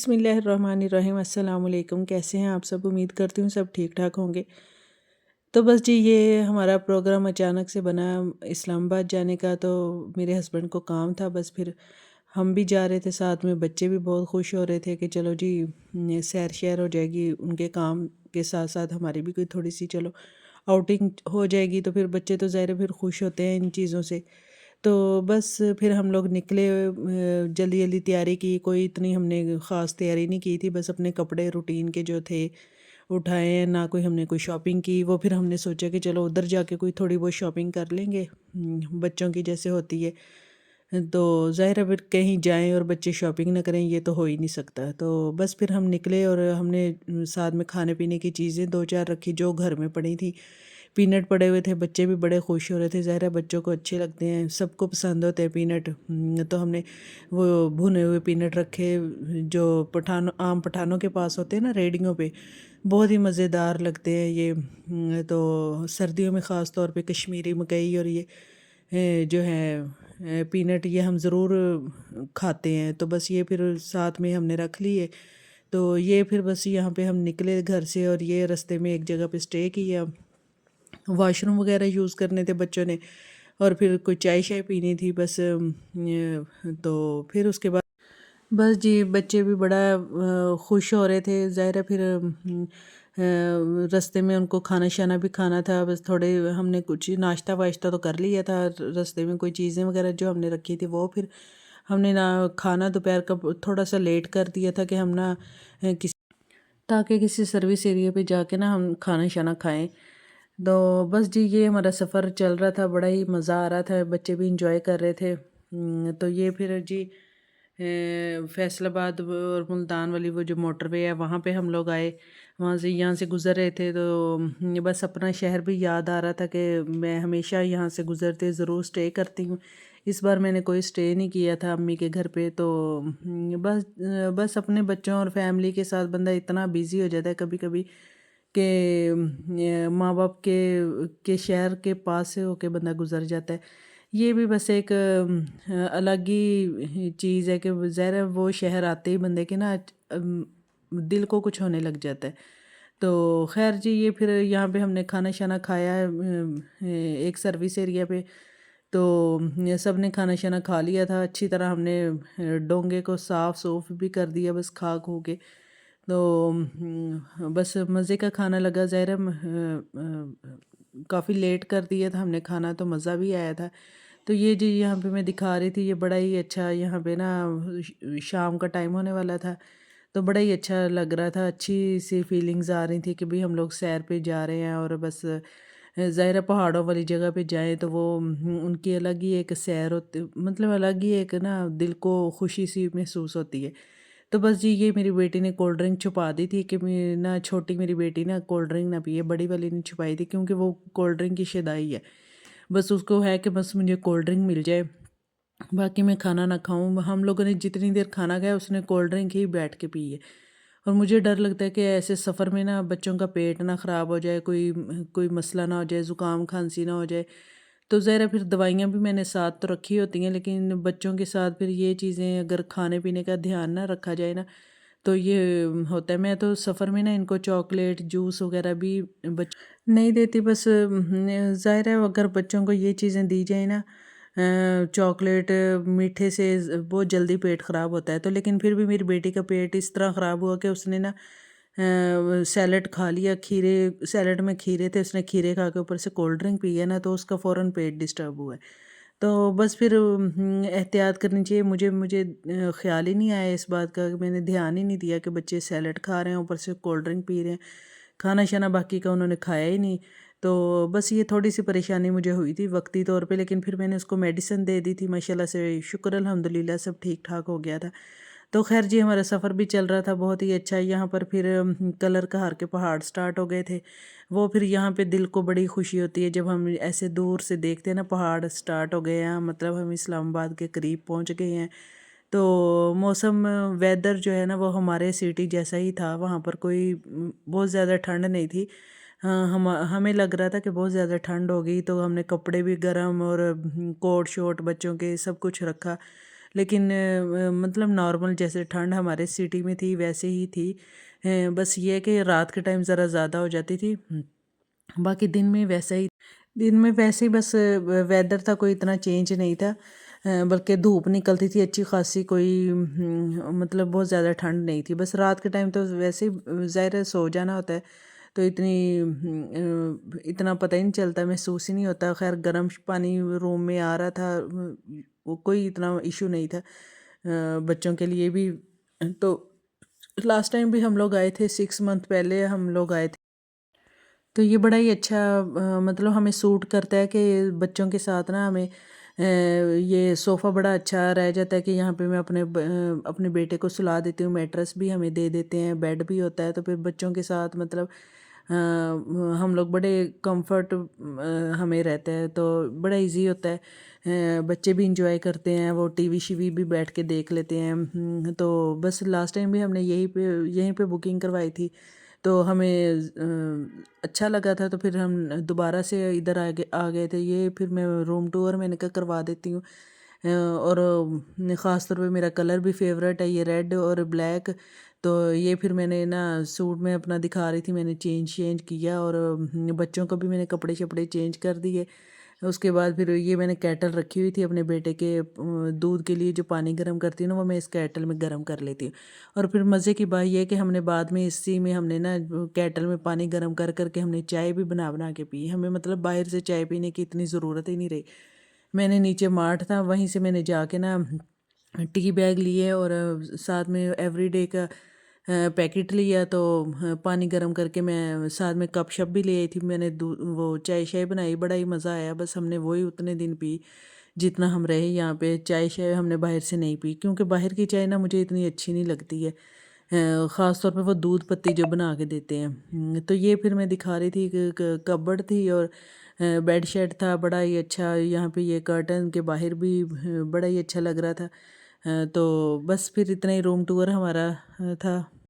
बिस्मिल्लाहिर्रहमानिर्रहीम। अस्सलाम वालेकुम। कैसे हैं आप सब? उम्मीद करती हूँ सब ठीक ठाक होंगे। तो बस जी ये हमारा प्रोग्राम अचानक से बना इस्लामाबाद जाने का। तो मेरे हस्बैंड को काम था, बस फिर हम भी जा रहे थे साथ में। बच्चे भी बहुत खुश हो रहे थे कि चलो जी सैर शैर हो जाएगी, उनके काम के साथ साथ हमारी भी कोई थोड़ी सी चलो आउटिंग हो जाएगी। तो फिर बच्चे तो ज़ाहिर है फिर खुश होते हैं इन चीज़ों से। तो बस फिर हम लोग निकले, जल्दी जल्दी तैयारी की। कोई इतनी हमने ख़ास तैयारी नहीं की थी, बस अपने कपड़े रूटीन के जो थे उठाए हैं। ना कोई हमने कोई शॉपिंग की। वो फिर हमने सोचा कि चलो उधर जाके कोई थोड़ी बहुत शॉपिंग कर लेंगे, बच्चों की जैसे होती है। तो ज़ाहिर है फिर कहीं जाएं और बच्चे शॉपिंग ना करें, ये तो हो ही नहीं सकता। तो बस फिर हम निकले और हमने साथ में खाने पीने की चीज़ें दो चार रखी जो घर में पड़ी थी। पीनट पड़े हुए थे, बच्चे भी बड़े खुश हो रहे थे। ज़ाहिर है बच्चों को अच्छे लगते हैं, सबको पसंद होते हैं पीनट। तो हमने वो भुने हुए पीनट रखे जो आम पठानों के पास होते हैं ना रेडियों पे, बहुत ही मज़ेदार लगते हैं ये। तो सर्दियों में ख़ास तौर पे कश्मीरी मकई और ये जो है पीनट, ये हम ज़रूर खाते हैं। तो बस ये फिर साथ में हमने रख लिए। तो ये फिर बस यहाँ पे हम निकले घर से और ये रास्ते में एक जगह पे स्टे किया। वॉशरूम वगैरह यूज़ करने थे बच्चों ने, और फिर कोई चाय शाय पीनी थी बस। तो फिर उसके बाद बस जी बच्चे भी बड़ा खुश हो रहे थे। ज़ाहिर है फिर रास्ते में उनको खाना शाना भी खाना था। बस थोड़े हमने कुछ नाश्ता वाश्ता तो कर लिया था रास्ते में। कोई चीज़ें वगैरह जो हमने रखी थी वो फिर हमने ना खाना दोपहर का थोड़ा सा लेट कर दिया था कि हम ना किसी ताकि किसी सर्विस एरिया पे जाके ना हम खाना शाना खाएं। तो बस जी ये हमारा सफ़र चल रहा था, बड़ा ही मज़ा आ रहा था, बच्चे भी इंजॉय कर रहे थे। तो ये फिर जी फैसलाबाद और मुल्तान वाली वो जो मोटरवे है वहाँ पे हम लोग आए। वहाँ से यहाँ से गुज़र रहे थे तो बस अपना शहर भी याद आ रहा था कि मैं हमेशा यहाँ से गुज़रते ज़रूर स्टे करती हूँ। इस बार मैंने कोई स्टे नहीं किया था अम्मी के घर पे। तो बस अपने बच्चों और फैमिली के साथ बंदा इतना बिज़ी हो जाता है कभी कभी कि माँ बाप के शहर के पास से होके बंदा गुज़र जाता है। ये भी बस एक अलग ही चीज़ है कि ज़ाहिर है वो शहर आते ही बंदे के ना दिल को कुछ होने लग जाता है। तो खैर जी ये फिर यहाँ पे हमने खाना शाना खाया है, एक सर्विस एरिया पे। तो ये सब ने खाना शाना खा लिया था अच्छी तरह। हमने डोंगे को साफ़ सूफ भी कर दिया बस खा खू के। तो बस मज़े का खाना लगा। ज़ाहिर है काफ़ी लेट कर दिया था हमने खाना, तो मज़ा भी आया था। तो ये जी यहाँ पे मैं दिखा रही थी, ये बड़ा ही अच्छा यहाँ पे ना शाम का टाइम होने वाला था। तो बड़ा ही अच्छा लग रहा था, अच्छी सी फीलिंग्स आ रही थी कि भाई हम लोग सैर पे जा रहे हैं। और बस ज़ाहिर है पहाड़ों वाली जगह पे जाएं तो वो उनकी अलग ही एक सैर होती, मतलब अलग ही एक ना दिल को खुशी सी महसूस होती है। तो बस जी ये मेरी बेटी ने कोल्ड ड्रिंक छुपा दी थी कि मैं ना छोटी मेरी बेटी ना कोल्ड ड्रिंक ना पिए, बड़ी वाली ने छुपाई थी क्योंकि वो कोल्ड ड्रिंक की शदाई है। बस उसको है कि बस मुझे कोल्ड ड्रिंक मिल जाए, बाकी मैं खाना ना खाऊं। हम लोगों ने जितनी देर खाना खाया उसने कोल्ड ड्रिंक ही बैठ के पी है। और मुझे डर लगता है कि ऐसे सफ़र में ना बच्चों का पेट ना ख़राब हो जाए, कोई कोई मसला ना हो जाए, ज़ुकाम खांसी ना हो जाए। तो ज़रा फिर दवाइयाँ भी मैंने साथ तो रखी होती हैं, लेकिन बच्चों के साथ फिर ये चीज़ें अगर खाने पीने का ध्यान ना रखा जाए ना तो ये होता है। मैं तो सफ़र में ना इनको चॉकलेट जूस वगैरह भी बच नहीं देती। बस ज़ाहिर है अगर बच्चों को ये चीज़ें दी जाए ना, चॉकलेट मीठे से बहुत जल्दी पेट ख़राब होता है। तो लेकिन फिर भी मेरी बेटी का पेट इस तरह ख़राब हुआ कि उसने ना सैलड खा लिया, खीरे सैलड में खीरे थे, उसने खीरे खा के ऊपर से कोल्ड ड्रिंक पी है ना, तो उसका फ़ौरन पेट डिस्टर्ब हुआ है। तो बस फिर एहतियात करनी चाहिए। मुझे मुझे ख़्याल ही नहीं आया इस बात का, मैंने ध्यान ही नहीं दिया कि बच्चे सैलड खा रहे हैं ऊपर से कोल्ड ड्रिंक पी रहे हैं। खाना शाना बाकी का उन्होंने खाया ही नहीं। तो बस ये थोड़ी सी परेशानी मुझे हुई थी वक्ती तौर पे, लेकिन फिर मैंने उसको मेडिसिन दे दी थी, माशाल्लाह से शुक्र अल्हम्दुलिल्लाह सब ठीक ठाक हो गया था। तो खैर जी हमारा सफ़र भी चल रहा था बहुत ही अच्छा। यहाँ पर फिर कलर कहार के पहाड़ स्टार्ट हो गए थे। वो फिर यहाँ पे दिल को बड़ी खुशी होती है जब हम ऐसे दूर से देखते हैं ना पहाड़ स्टार्ट हो गए हैं, मतलब हम इस्लामाबाद के करीब पहुँच गए हैं। तो मौसम वेदर जो है ना वो हमारे सिटी जैसा ही था। वहाँ पर कोई बहुत ज़्यादा ठंड नहीं थी। हाँ हमें लग रहा था कि बहुत ज़्यादा ठंड होगी, तो हमने कपड़े भी गर्म और कोट शोट बच्चों के सब कुछ रखा। لیکن مطلب نارمل جیسے ٹھنڈ ہمارے سٹی میں تھی ویسے ہی تھی، بس یہ ہے کہ رات کے ٹائم ذرا زیادہ ہو جاتی تھی، باقی دن میں ویسے ہی بس ویدر تھا، کوئی اتنا چینج نہیں تھا، بلکہ دھوپ نکلتی تھی اچھی خاصی، کوئی مطلب بہت زیادہ ٹھنڈ نہیں تھی، بس رات کے ٹائم تو ویسے ہی ظاہر ہے سو جانا ہوتا ہے تو اتنا پتہ ہی نہیں چلتا، محسوس ہی نہیں ہوتا، خیر گرم پانی روم میں آ رہا تھا، وہ کوئی اتنا ایشو نہیں تھا بچوں کے لیے بھی۔ تو لاسٹ ٹائم بھی ہم لوگ آئے تھے 6 منتھ پہلے ہم لوگ آئے تھے، تو یہ بڑا ہی اچھا مطلب ہمیں سوٹ کرتا ہے کہ بچوں کے ساتھ نا ہمیں یہ صوفہ بڑا اچھا رہ جاتا ہے کہ یہاں پہ میں اپنے بیٹے کو سلا دیتی ہوں، میٹرس بھی ہمیں دے دیتے ہیں، بیڈ بھی ہوتا ہے، تو پھر بچوں کے ساتھ مطلب ہم لوگ بڑے کمفرٹ ہمیں رہتا ہے، تو بڑا ایزی ہوتا ہے، بچے بھی انجوائے کرتے ہیں، وہ ٹی وی شیوی بھی بیٹھ کے دیکھ لیتے ہیں، تو بس لاسٹ ٹائم بھی ہم نے یہیں پہ بکنگ کروائی تھی، تو ہمیں اچھا لگا تھا، تو پھر ہم دوبارہ سے ادھر آ گئے تھے، یہ پھر میں روم ٹور میں نے کہا کروا دیتی ہوں، اور خاص طور پہ میرا کلر بھی فیوریٹ ہے یہ ریڈ اور بلیک، تو یہ پھر میں نے نا سوٹ میں اپنا دکھا رہی تھی، میں نے چینج کیا، اور بچوں کو بھی میں نے کپڑے شپڑے چینج کر دیے، اس کے بعد پھر یہ میں نے کیٹل رکھی ہوئی تھی اپنے بیٹے کے دودھ کے لیے، جو پانی گرم کرتی ہوں نا وہ میں اس کیٹل میں گرم کر لیتی ہوں، اور پھر مزے کی بات یہ ہے کہ ہم نے بعد میں اسی میں ہم نے نا کیٹل میں پانی گرم کر کے ہم نے چائے بھی بنا کے پی، ہمیں مطلب باہر سے چائے پینے کی اتنی ضرورت ہی نہیں رہی، میں نے نیچے مارٹ تھا وہیں سے میں نے جا کے نا ٹی بیگ لیے، اور ساتھ میں ایوری ڈے کا پیکٹ لیا، تو پانی گرم کر کے میں ساتھ میں کپ شپ بھی لے آئی تھی، میں نے وہ چائے شائے بنائی، بڑا ہی مزہ آیا، بس ہم نے وہی اتنے دن پی جتنا ہم رہے یہاں پہ، چائے شائے ہم نے باہر سے نہیں پی، کیونکہ باہر کی چائے نا مجھے اتنی اچھی نہیں لگتی ہے، خاص طور پہ وہ دودھ پتی جو بنا کے دیتے ہیں، تو یہ پھر میں دکھا رہی تھی کہ کبڈ تھی، اور بیڈ شیٹ تھا بڑا ہی اچھا، یہاں پہ یہ کرٹن کے باہر بھی بڑا ہی اچھا لگ رہا تھا، تو بس پھر اتنا ہی روم ٹور ہمارا تھا۔